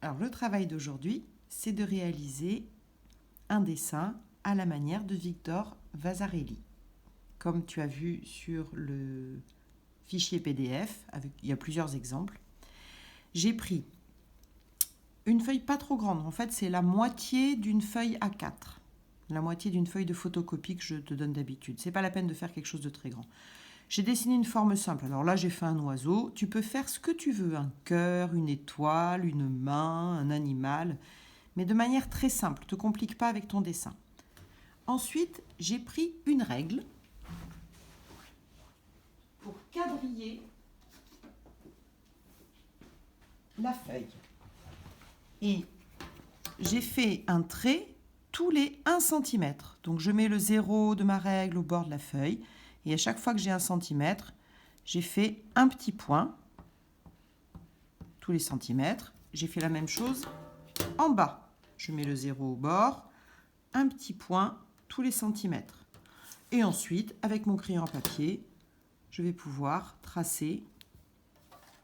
Alors, le travail d'aujourd'hui, c'est de réaliser un dessin à la manière de Victor Vasarely. Comme tu as vu sur le fichier PDF, il y a plusieurs exemples. J'ai pris une feuille pas trop grande. En fait, c'est la moitié d'une feuille A4. La moitié d'une feuille de photocopie que je te donne d'habitude. C'est pas la peine de faire quelque chose de très grand. J'ai dessiné une forme simple. Alors là, j'ai fait un oiseau. Tu peux faire ce que tu veux. Un cœur, une étoile, une main, un animal. Mais de manière très simple. Ne te complique pas avec ton dessin. Ensuite, j'ai pris une règle pour quadriller la feuille. Et j'ai fait un trait tous les 1 cm. Donc je mets le 0 de ma règle au bord de la feuille. Et à chaque fois que j'ai 1 cm, j'ai fait un petit point tous les centimètres. J'ai fait la même chose en bas. Je mets le 0 au bord, un petit point tous les centimètres. Et ensuite, avec mon crayon à papier, je vais pouvoir tracer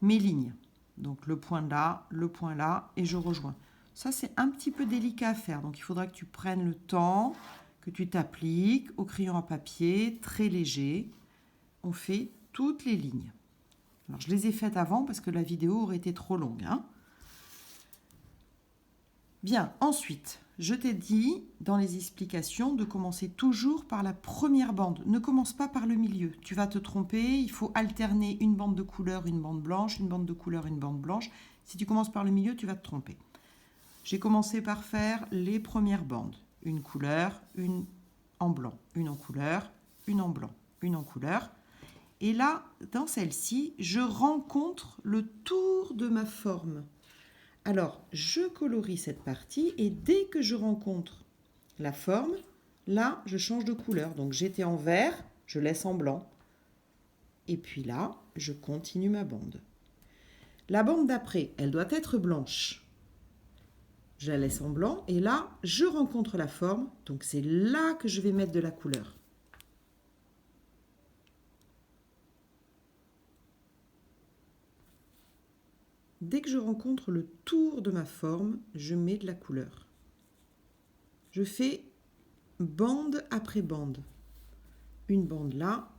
mes lignes. Donc le point là, et je rejoins. Ça, c'est un petit peu délicat à faire. Donc il faudra que tu prennes le temps, que tu t'appliques au crayon à papier, très léger. On fait toutes les lignes. Alors je les ai faites avant parce que la vidéo aurait été trop longue. Bien, ensuite, je t'ai dit dans les explications de commencer toujours par la première bande. Ne commence pas par le milieu. Tu vas te tromper, il faut alterner une bande de couleur, une bande blanche, une bande de couleur, une bande blanche. Si tu commences par le milieu, tu vas te tromper. J'ai commencé par faire les premières bandes. Une couleur, une en blanc, une en couleur, une en blanc, une en couleur. Et là, dans celle-ci, je rencontre le tour de ma forme. Alors, je colorie cette partie et dès que je rencontre la forme, là, je change de couleur. Donc, j'étais en vert, je laisse en blanc. Et puis là, je continue ma bande. La bande d'après, elle doit être blanche. Je la laisse en blanc et là, je rencontre la forme. Donc, c'est là que je vais mettre de la couleur. Dès que je rencontre le tour de ma forme, je mets de la couleur. Je fais bande après bande. Une bande là,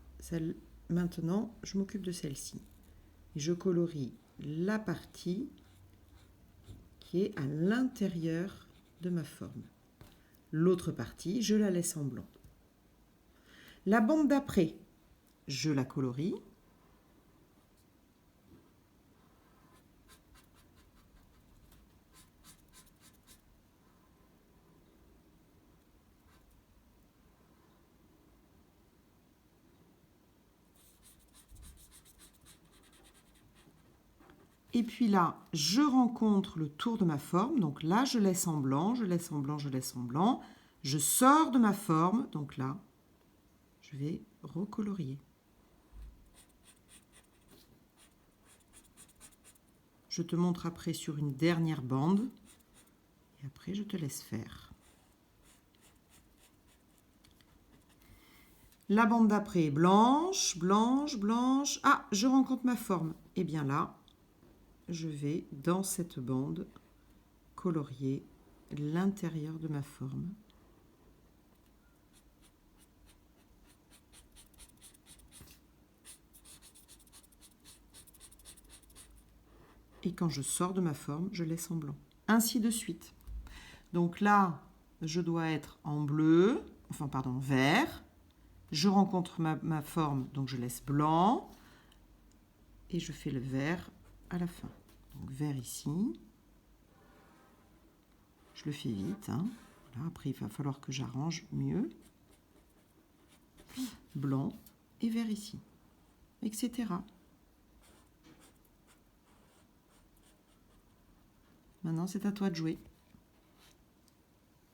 maintenant, je m'occupe de celle-ci. Je colorie la partie qui est à l'intérieur de ma forme. L'autre partie, je la laisse en blanc. La bande d'après, je la colorie. Et puis là, je rencontre le tour de ma forme. Donc là, je laisse en blanc, je laisse en blanc, je laisse en blanc. Je sors de ma forme. Donc là, je vais recolorier. Je te montre après sur une dernière bande. Et après, je te laisse faire. La bande d'après est blanche, blanche, blanche. Ah, je rencontre ma forme. Et bien là, je vais, dans cette bande, colorier l'intérieur de ma forme. Et quand je sors de ma forme, je laisse en blanc. Ainsi de suite. Donc là, je dois être en bleu, vert. Je rencontre ma forme, donc je laisse blanc. Et je fais le vert à la fin. Donc vert ici. Je le fais vite. Voilà, après, il va falloir que j'arrange mieux. Blanc et vert ici, etc. Maintenant, c'est à toi de jouer.